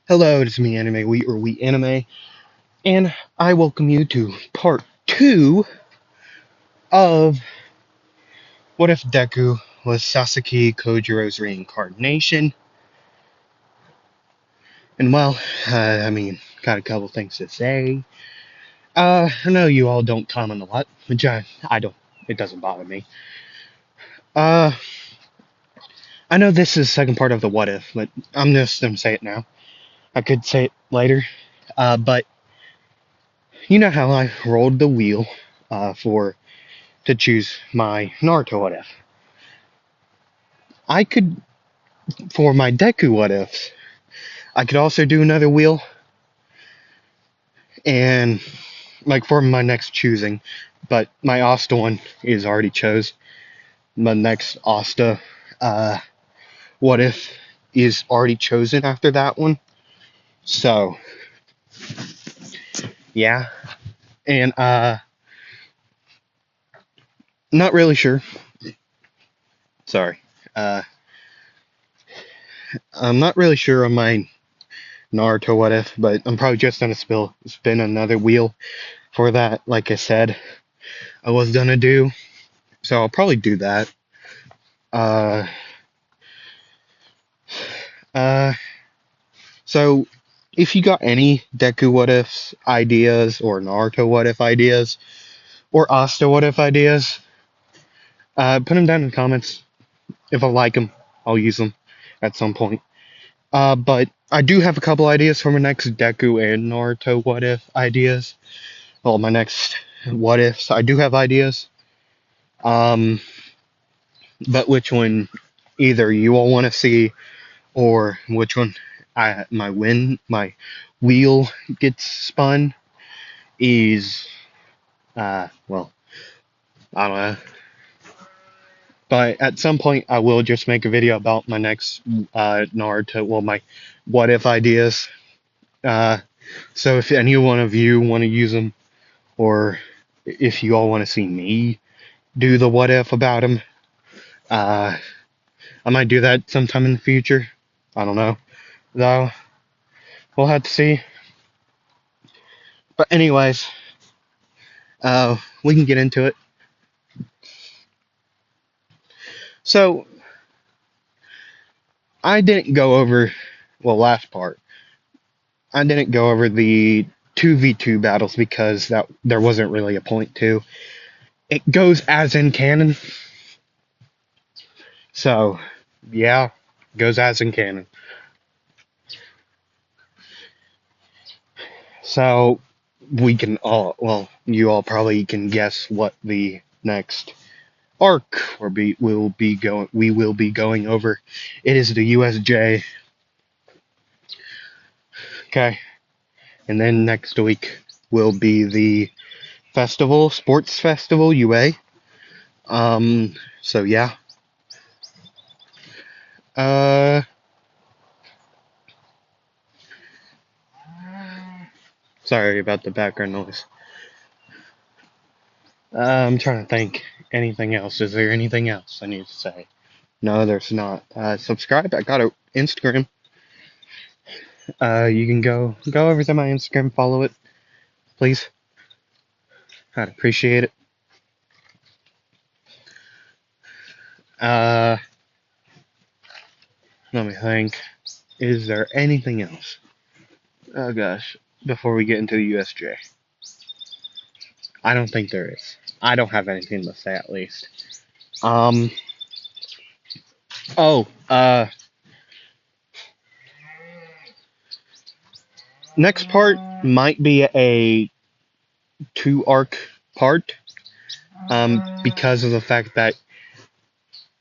Hello, it's me, Anime We or We Anime, and I welcome you to part 2 of What If Deku was Sasaki Kojiros' reincarnation. And well, got a couple things to say. I know you all don't comment a lot, which I don't, it doesn't bother me. Uh, I know this is the second part of the What If, but I'm just gonna say it now. I could say it later. But you know how I rolled the wheel, to choose my Naruto What If. I could, for my Deku what ifs, I could also do another wheel, and like for my next choosing, but my Asta one is already chose. My next Asta what if is already chosen after that one. So yeah, and not really sure. Sorry, uh, I'm not really sure on my Naruto what if, but I'm probably just gonna spin another wheel for that. Like I said, I was gonna do, so I'll probably do that. Uh, uh, so if you got any Deku what ifs ideas, or Naruto what if ideas, or Asta what if ideas, put them down in the comments. If I like them, I'll use them at some point. But I do have a couple ideas for my next Deku and Naruto what if ideas. Well, my next what ifs, I do have ideas. Um, but which one either you all want to see, or which one my wheel gets spun is, well, I don't know. But at some point, I will just make a video about my next Naruto, well, my what if ideas. Uh, so if any one of you want to use them, or if you all want to see me do the what if about them, uh, I might do that sometime in the future. I don't know, though. We'll have to see. But anyways, we can get into it. So I didn't go over, well, last part. I didn't go over the 2v2 battles because that there wasn't really a point to. It goes as in canon. So, yeah, goes as in canon. So, we can all, well, you all probably can guess what the next arc we will be going over. It is the USJ. Okay. And then next week will be the sports festival UA. So yeah. Uh, Sorry about the background noise. I'm trying to think. Anything else? Is there anything else I need to say? No, there's not. Subscribe. I got an Instagram. You can go over to my Instagram, follow it, please. I'd appreciate it. Uh, Let me think. Is there anything else? Oh gosh, before we get into the USJ. I don't think there is. I don't have anything to say, at least. Um, oh, next part might be a 2 arc part, because of the fact that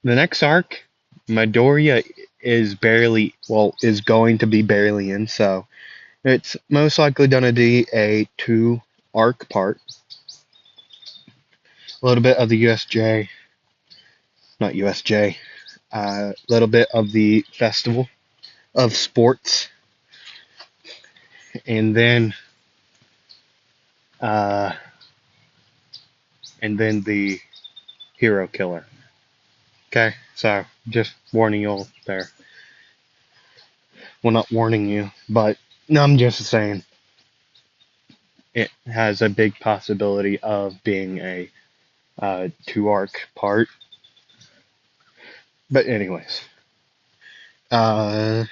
the next arc, Midoriya is going to be barely in, so it's most likely gonna be a 2 arc part. A little bit of the USJ, not USJ, a little bit of the Festival of Sports, and then uh, the Hero Killer. Okay, so just warning you all there. Well, not warning you, but no, I'm just saying it has a big possibility of being a two arc part. But anyways, uh,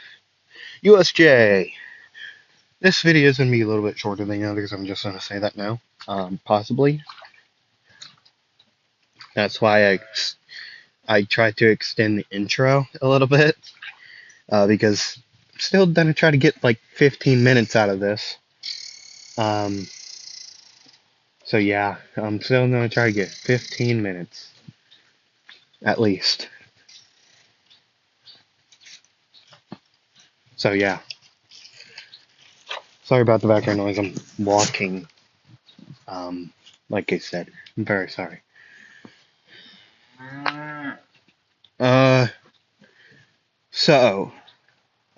USJ. This video is gonna be a little bit shorter than the others. I'm just gonna say that now. Possibly. That's why I tried to extend the intro a little bit because I'm still gonna try to get like 15 minutes out of this. Um, so yeah, I'm still gonna try to get 15 minutes at least. So yeah, sorry about the background noise. I'm walking. Like I said, I'm very sorry. Uh, so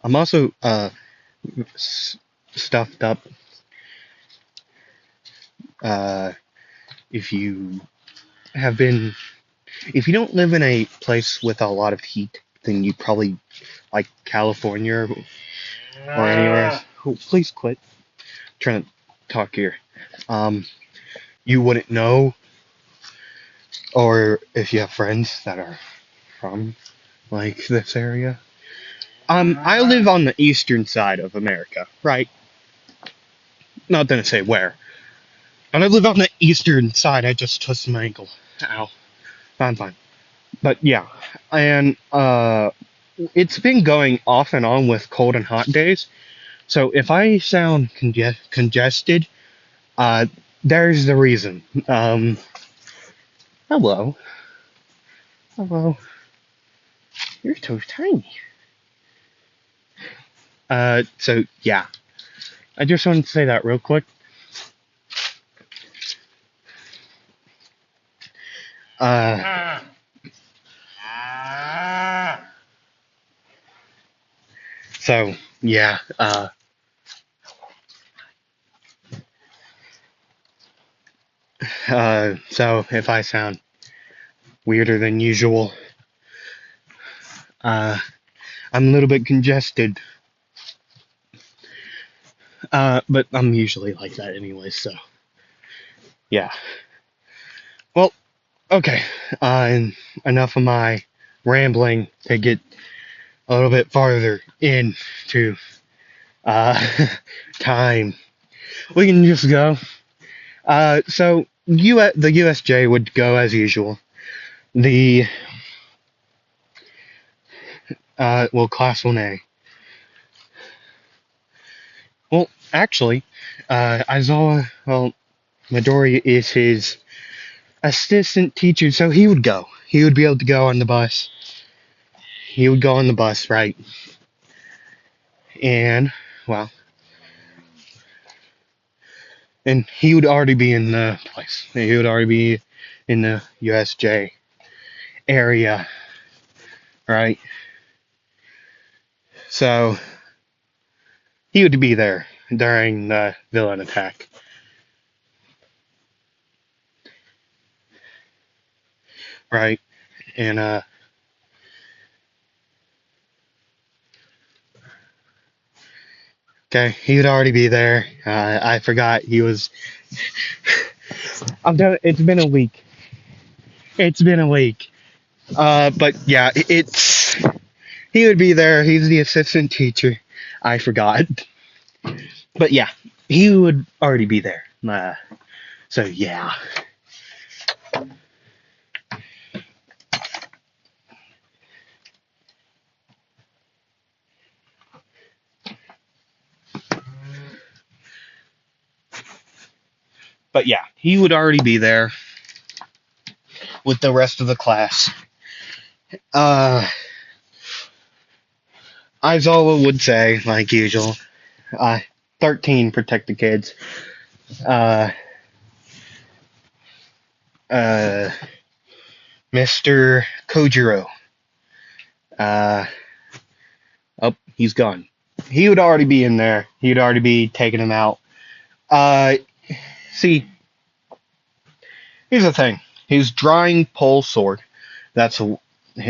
I'm also stuffed up. Uh, if you have been, if you don't live in a place with a lot of heat, then you probably like California or anywhere else. Oh, please quit. I'm trying to talk here. Um, you wouldn't know, or if you have friends that are from like this area. I live on the eastern side of America, right? Not gonna say where. And I live on the eastern side. I just twisted my ankle. Ow. Fine. But yeah, and it's been going off and on with cold and hot days. So if I sound congested, uh, there's the reason. Hello, hello. You're so tiny. So yeah, I just wanted to say that real quick. Uh, so yeah, so if I sound weirder than usual, I'm a little bit congested. But I'm usually like that anyway, so yeah. Well, okay. And enough of my rambling to get a little bit farther into time. We can just go. So the USJ would go as usual. The well, Class 1A. Well, actually, Aizawa, well, Midori is his assistant teacher, so he would go. He would be able to go on the bus. He would go on the bus, right? And, well, and he would already be in the place. He would already be in the USJ area, right? So, he would be there during the villain attack. Right? And, okay, he would already be there. I forgot he was. I'm done. It's been a week. It's been a week. But yeah, it's. He would be there. He's the assistant teacher. I forgot. But yeah, he would already be there. So yeah. But yeah, he would already be there with the rest of the class. Uh, Aizawa would say, like usual, 13 protect the kids. Uh, uh, Mr. Kojiro. Uh, oh, he's gone. He would already be in there. He'd already be taking him out. Uh, see, here's the thing. His drawing pole sword. That's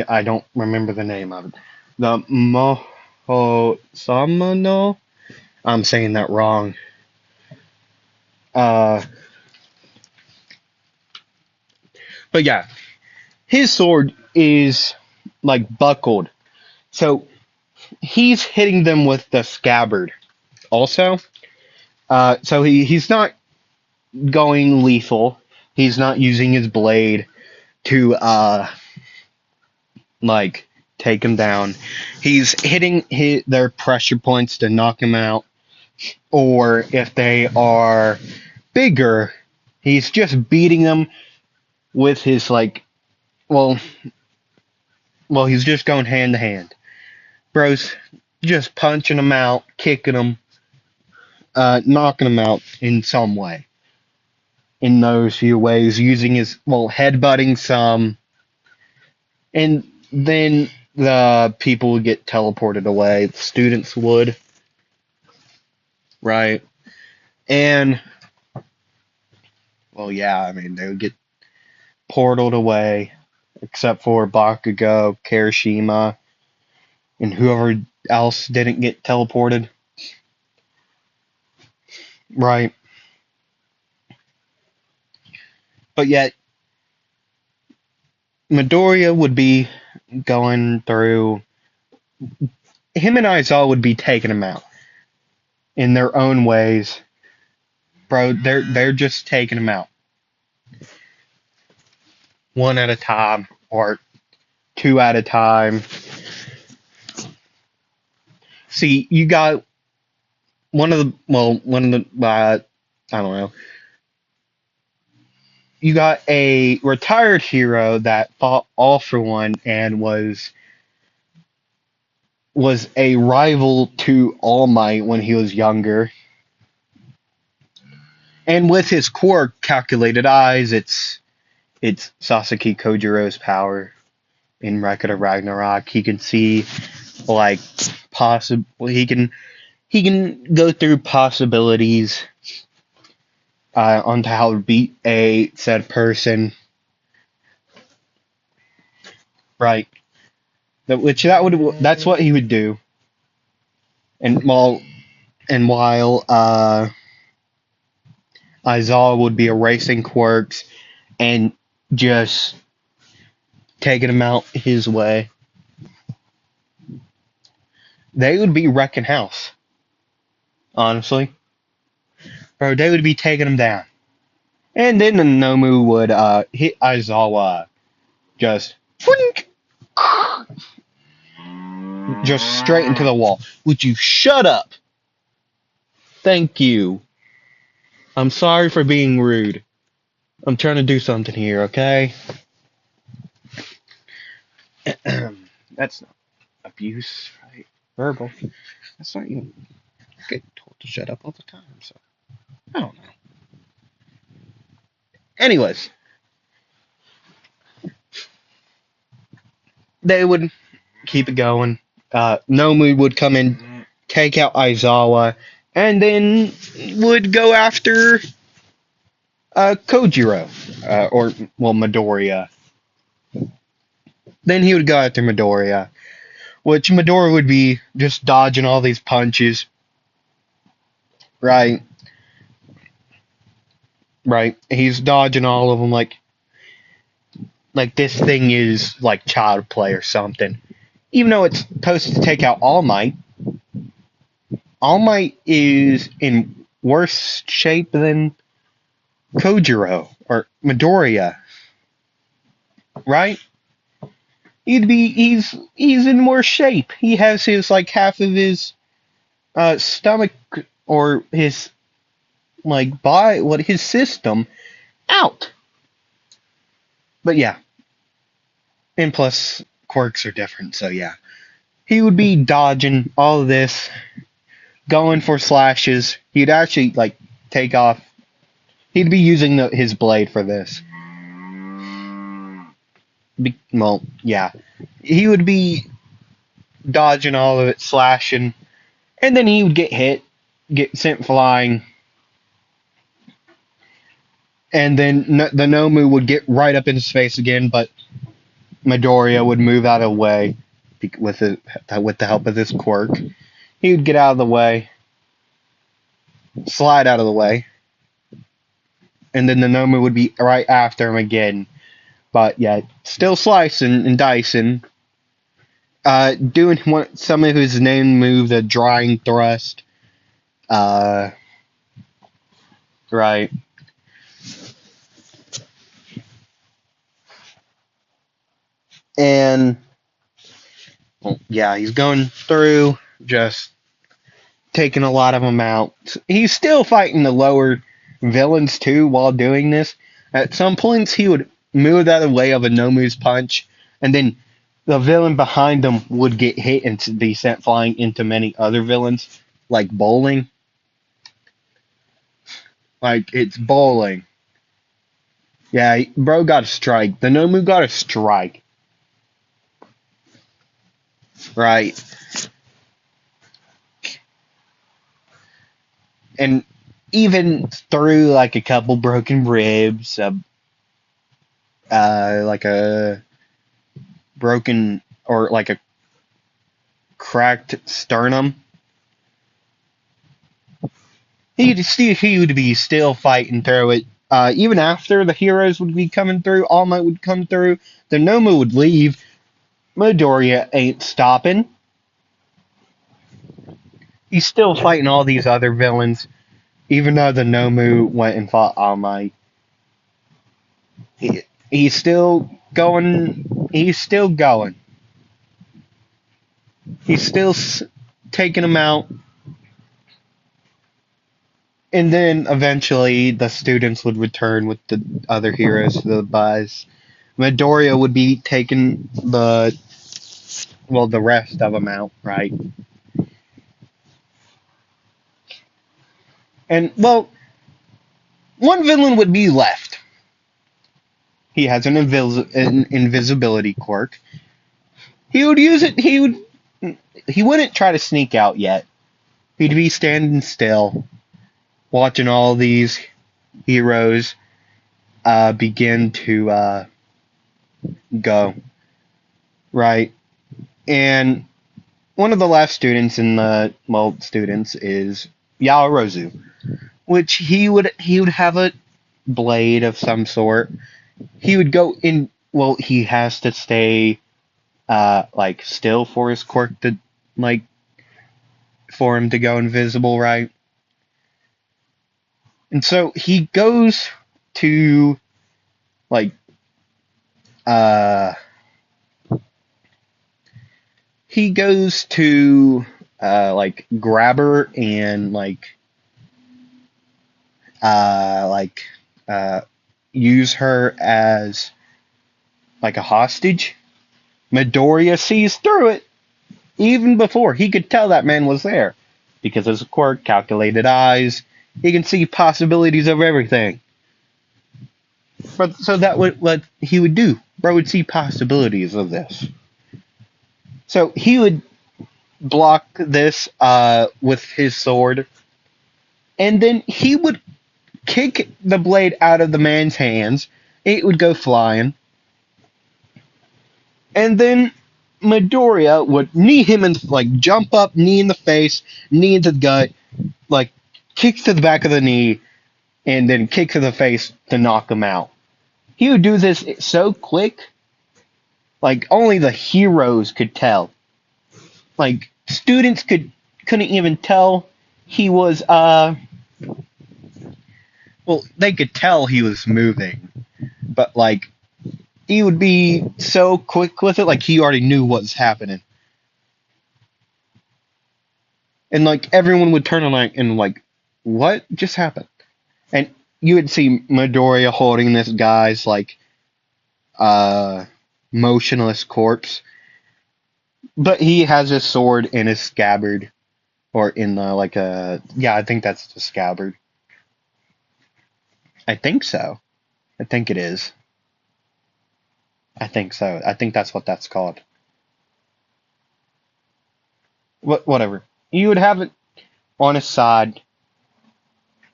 I don't remember the name of it. The Samano. I'm saying that wrong. Uh, but yeah, his sword is like buckled, so he's hitting them with the scabbard. Also, so he's not going lethal. He's not using his blade to like take him down. He's hitting their pressure points to knock him out, or if they are bigger, he's just beating them with his like well he's just going hand to hand. Bro's just punching them out, kicking them, knocking them out in some way. In those few ways, using his headbutting some, and then the people would get teleported away. The students would, right? And yeah, I mean they would get portaled away, except for Bakugo, Kirishima, and whoever else didn't get teleported. Right. But yet, Midoriya would be going through. Him and Aizawa would be taking him out in their own ways. Bro, they're just taking him out. One at a time, or two at a time. See, you got one of the, I don't know. You got a retired hero that fought All for One and was a rival to All Might when he was younger. And with his core calculated eyes, it's Sasaki Kojiros' power in Record of Ragnarok. He can see like he can go through possibilities onto how to beat a said person. Right. That's what he would do. And while Aizawa would be erasing quirks and just taking him out his way, they would be wrecking house. Honestly. Bro, they would be taking him down. And then the Nomu would hit Aizawa just straight into the wall. Would you shut up? Thank you. I'm sorry for being rude. I'm trying to do something here, okay? That's not abuse, right? Verbal. That's not even. I get told to shut up all the time, so I don't know. Anyways, they would keep it going. Nomu would come in, take out Aizawa, and then would go after Kojiro, Midoriya. Then he would go after Midoriya, which Midoriya would be just dodging all these punches. Right. Right. He's dodging all of them like this thing is like child play or something. Even though it's supposed to take out All Might is in worse shape than Kojiro or Midoriya. Right? He's in worse shape. He has his like half of his stomach or his like body, his system out. But yeah. And plus quirks are different, so yeah. He would be dodging all of this, going for slashes. He'd actually like take off. He'd be using his blade for this. Yeah. He would be dodging all of it, slashing, and then he would get hit, get sent flying, and then the Nomu would get right up in his face again, but Midoriya would move out of the way with the help of this quirk. He would get out of the way, slide out of the way, and then the Nomu would be right after him again. But yeah, still slicing and dicing, doing some of his name move, the drawing thrust. Uh, right. And well, yeah, he's going through, just taking a lot of them out. He's still fighting the lower villains too while doing this. At some points, he would move out of the way of a Nomu's punch, and then the villain behind him would get hit and be sent flying into many other villains, like bowling. Like, it's bowling. Yeah, bro got a strike. The Nomu got a strike. Right. And even through like a couple broken ribs, like a broken or like a cracked sternum, he would be still fighting through it. Even after the heroes would be coming through, All Might would come through, the Nomu would leave. Midoriya ain't stopping. He's still fighting all these other villains, even though the Nomu went and fought All Might. He's still going. He's still going. He's still taking them out. And then eventually the students would return with the other heroes to the bus. Midoriya would be taking the rest of them out, right? And, well, one villain would be left. He has an invisibility quirk. He would use it, he wouldn't try to sneak out yet. He'd be standing still, watching all these heroes begin to go, right? And one of the last students in the students is Yaoruzu, which he would have a blade of some sort. He would go in. Well, he has to stay like still for his quirk to like for him to go invisible, right? And so he goes to like uh he goes to like grab her and like uh use her as like a hostage. Midoriya sees through it even before he could tell that man was there because his quirk, calculated eyes, he can see possibilities of everything. But so that what he would do. Bro would see possibilities of this. So he would block this with his sword, and then he would kick the blade out of the man's hands. It would go flying, and then Midoriya would knee him and like jump up, knee in the face, knee into the gut, like kick to the back of the knee, and then kick to the face to knock him out. He would do this so quick, like only the heroes could tell. Like students couldn't even tell he was well, they could tell he was moving, but like he would be so quick with it, like he already knew what was happening. And like everyone would turn on like what just happened? And you would see Midoriya holding this guy's like uh motionless corpse, but he has his sword in his scabbard or in the like a yeah, I think that's the scabbard. I think so. I think it is. I think so. I think that's what that's called. Whatever. You would have it on his side,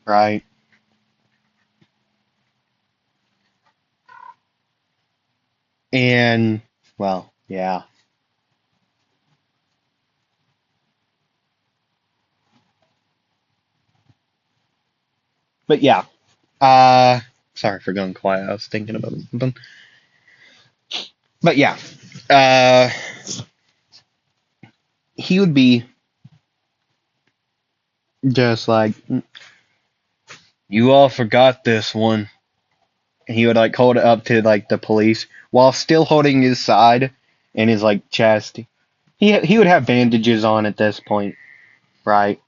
right? And well, yeah. But yeah, uh, sorry for going quiet. I was thinking about something. But yeah, uh, he would be just like, you all forgot this one. And he would like hold it up to like the police while still holding his side and his like chest. He would have bandages on at this point, right?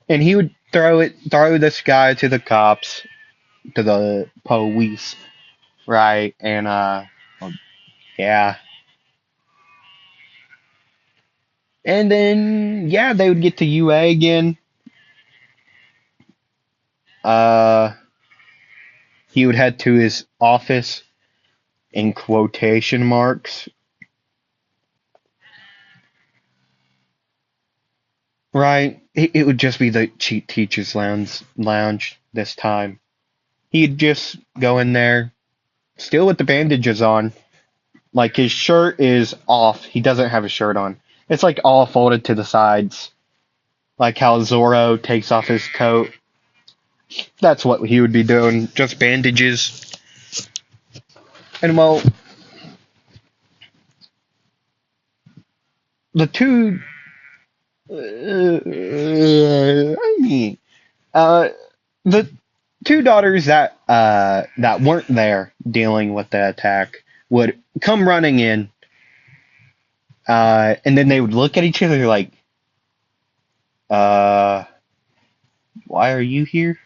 And he would throw this guy to the cops, to the police, right? And well, yeah. And then yeah, they would get to UA again. Uh, he would head to his office in quotation marks, right? It would just be the cheap teachers lounge this time. He'd just go in there, still with the bandages on. Like his shirt is off. He doesn't have a shirt on. It's like all folded to the sides. Like how Zoro takes off his coat. That's what he would be doing. Just bandages. And well, the two. I mean, uh, the two daughters that weren't there dealing with the attack would come running in, and then they would look at each other like, uh, why are you here?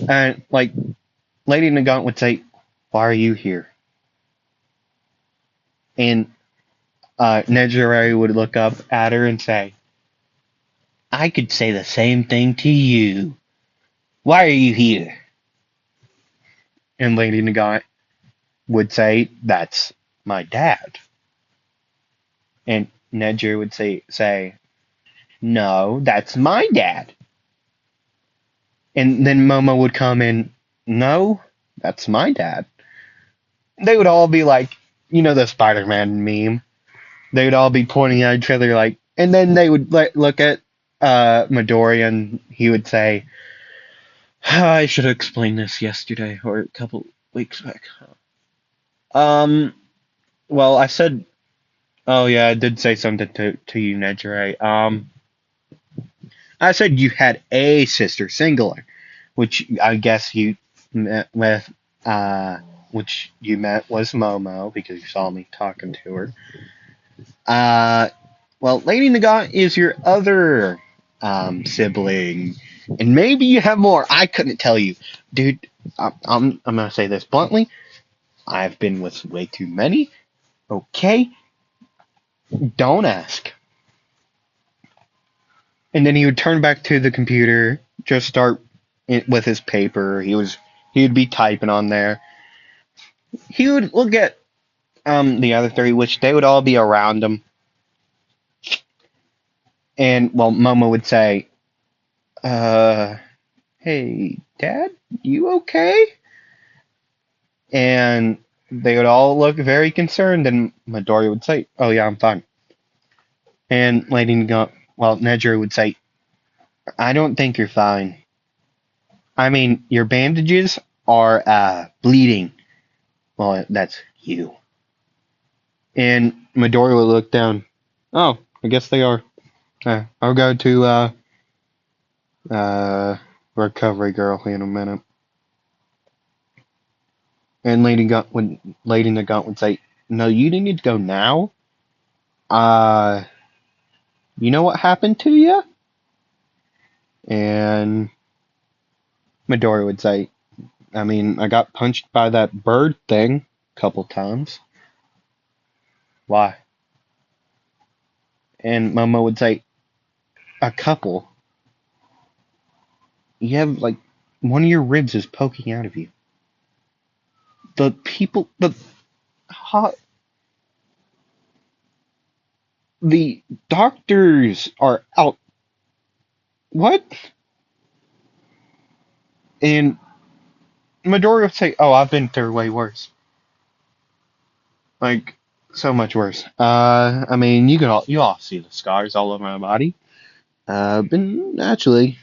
And like Lady Nagant would say, why are you here? And Nejire would look up at her and say, I could say the same thing to you. Why are you here? And Lady Nagant would say, that's my dad. And Nejire would say, no, that's my dad. And then Momo would come in, no, that's my dad. They would all be like, the Spider-Man meme. They would all be pointing at each other like, and then they would look at Midori and he would say, I should have explained this yesterday or a couple weeks back. Um, well, I said, oh yeah, I did say something to you, Nejire. I said you had a sister, singular, which I guess you met with, which you met was Momo because you saw me talking to her. Uh, well, Lady Nagant is your other sibling, and maybe you have more. I couldn't tell you, dude. I'm gonna say this bluntly. I've been with way too many. Okay, don't ask. And then he would turn back to the computer, just start with his paper. He would be typing on there. He would look at the other three, which they would all be around him. And well, Momo would say, hey, Dad, you okay? And they would all look very concerned, and Midori would say, oh yeah, I'm fine. And Nejire would say, I don't think you're fine. I mean, your bandages are bleeding. Well, that's you. And Midori would look down. Oh, I guess they are. I'll go to recovery girl in a minute. And Lady Nagant would say, no, you need to go now. Uh, you know what happened to you? And Midori would say, I mean, I got punched by that bird thing a couple times. Why? And Momo would say, a couple. You have like one of your ribs is poking out of you. Ho- the doctors are out. What? And Midori would say, "Oh, I've been through way worse. Like so much worse. I mean, you all see the scars all over my body. But actually,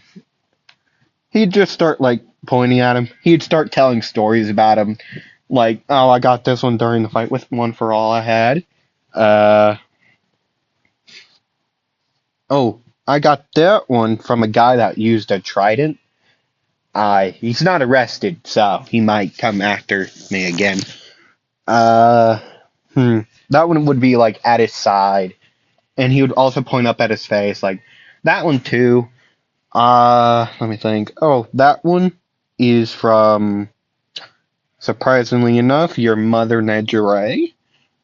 he'd just start like pointing at him. He'd start telling stories about him, like, "Oh, I got this one during the fight with One for All I had. Uh, oh, I got that one from a guy that used a trident. He's not arrested, so he might come after me again. Uh, hmm, that one would be like at his side, and he would also point up at his face, like that one too. Let me think. Oh, that one is from, surprisingly enough, your mother, Nejire.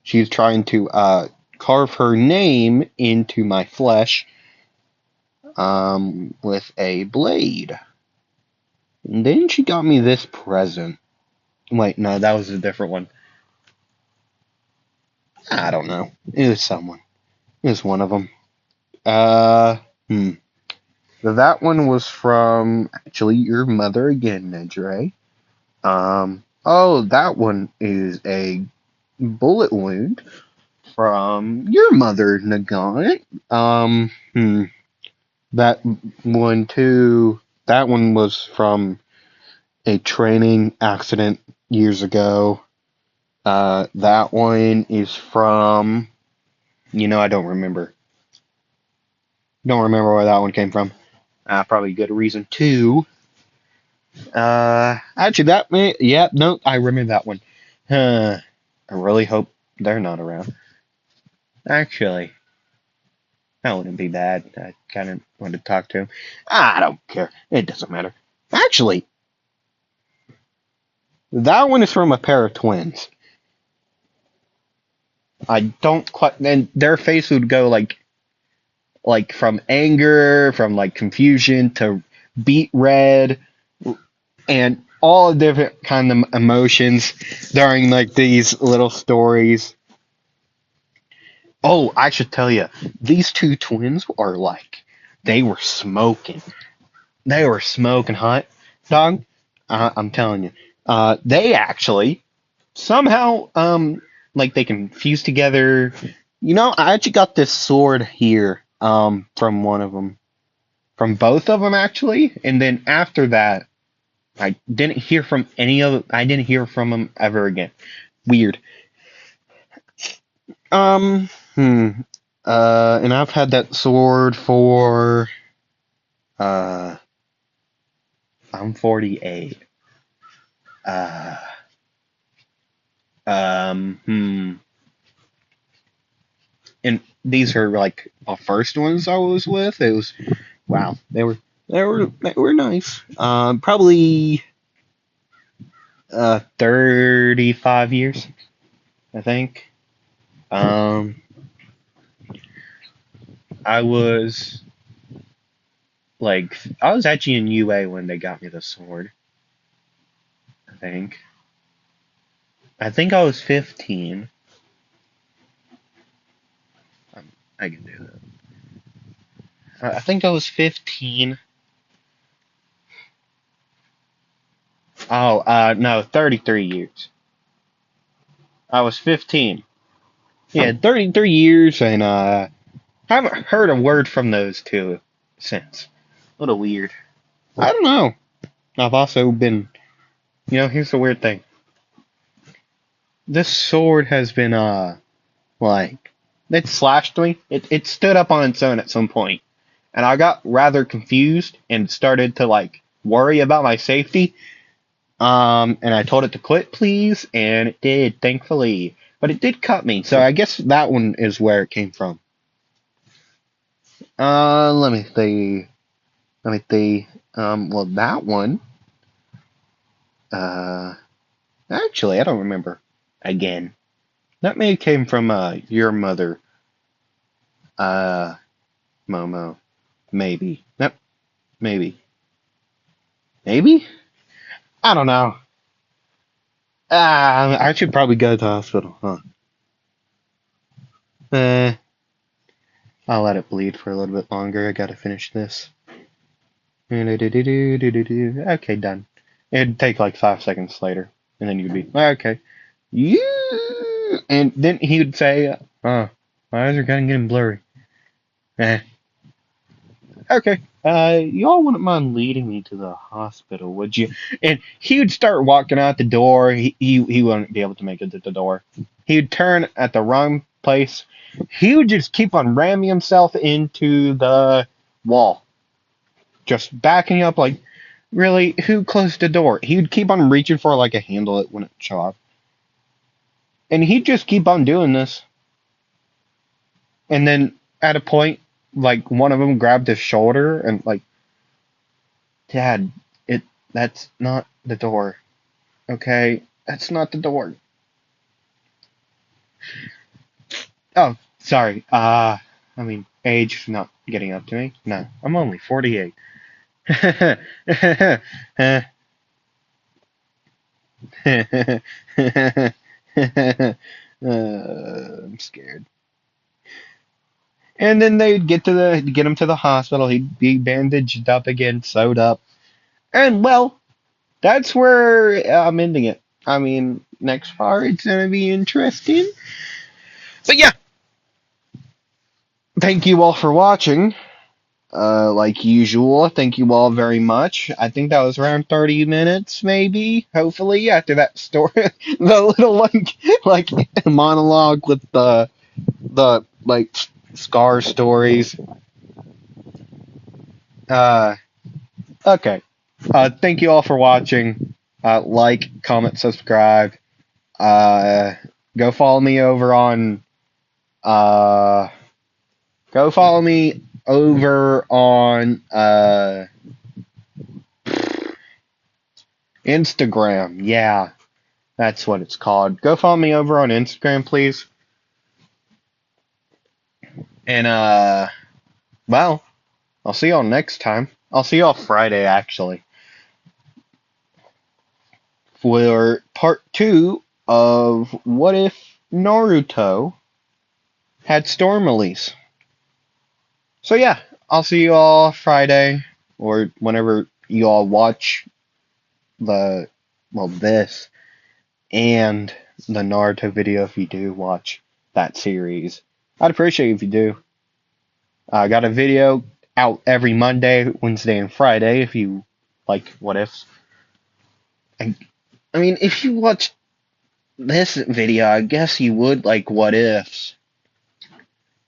She's trying to carve her name into my flesh with a blade. And then she got me this present. Wait, no, that was a different one. I don't know. It was someone. It was one of them. Uh, hmm. So that one was from actually your mother again, Nejire. Oh, that one is a bullet wound from your mother, Nagant. That one too. That one was from a training accident years ago. That one is from. I don't remember. Don't remember where that one came from. Probably good reason too. Actually, that may. Yeah, no, I remember that one. I really hope they're not around. Actually, that wouldn't be bad. I kind of want to talk to him. I don't care. It doesn't matter. Actually, that one is from a pair of twins. I don't quite. And their face would go like from anger, from like confusion to beet red, and all different kind of emotions during like these little stories. Oh, I should tell you, these two twins are like they were smoking. They were smoking hot, dog. I'm telling you. They actually somehow like they can fuse together. I actually got this sword here from one of them, from both of them actually, and then after that I didn't hear from any of. I didn't hear from them ever again. Weird. Um. Hmm. And I've had that sword for. Uh. I'm 48. Uh. Hmm. And these are like the first ones I was with. It was wow. They were nice. Probably 35 years, I think. Um. I was I was actually in UA when they got me the sword. I think. I think I was 15. I can do that. I think I was 15. Oh, no, 33 years. I was 15. Yeah, 33 years, and haven't heard a word from those two since. What a weird. I don't know. I've also been. Here's the weird thing. This sword has been, like, it slashed me. It stood up on its own at some point, and I got rather confused and started to, like, worry about my safety. And I told it to quit, please, and it did, thankfully. But it did cut me, so I guess that one is where it came from. Let me see. Let me see. Well, that one. Uh, Actually, I don't remember. Again, that may have came from your mother. Uh, Momo. Maybe. Nope. Maybe. Maybe. I don't know. I should probably go to the hospital, huh? Eh, I'll let it bleed for a little bit longer. I gotta finish this. Okay, done. It'd take like 5 seconds later, and then you'd be okay. You, and then he would say, "Oh, my eyes are kind of getting blurry." Eh. Okay, y'all wouldn't mind leading me to the hospital, would you? And he would start walking out the door. He wouldn't be able to make it to the door. He would turn at the wrong place. He would just keep on ramming himself into the wall, just backing up like, really, who closed the door? He would keep on reaching for like a handle, it wouldn't show up. And he'd just keep on doing this. And then at a point, like one of them grabbed his shoulder and like, Dad, that's not the door. Okay? That's not the door. Oh, sorry. I mean, age is not getting up to me. No, I'm only 48. I'm scared. And then they'd get him to the hospital. He'd be bandaged up again, sewed up. And well, that's where I'm ending it. I mean, next part it's gonna be interesting. But yeah, thank you all for watching. Like usual, thank you all very much. I think that was around 30 minutes, maybe. Hopefully, after that story, the little like monologue with the like scar stories. Uh, okay. Thank you all for watching. Like, comment, subscribe. Uh, go follow me over on uh, go follow me over on Instagram. Yeah, that's what it's called. Go follow me over on Instagram, please. And well, I'll see y'all next time. I'll see y'all Friday actually for part 2 of What If Naruto had Storm release. So yeah, I'll see you all Friday or whenever you all watch the this and the Naruto video if you do watch that series. I'd appreciate it if you do. I got a video out every Monday, Wednesday, and Friday if you like what ifs. I mean, if you watch this video, I guess you would like what ifs.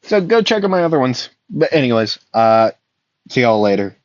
So go check out my other ones. But anyways, see y'all later.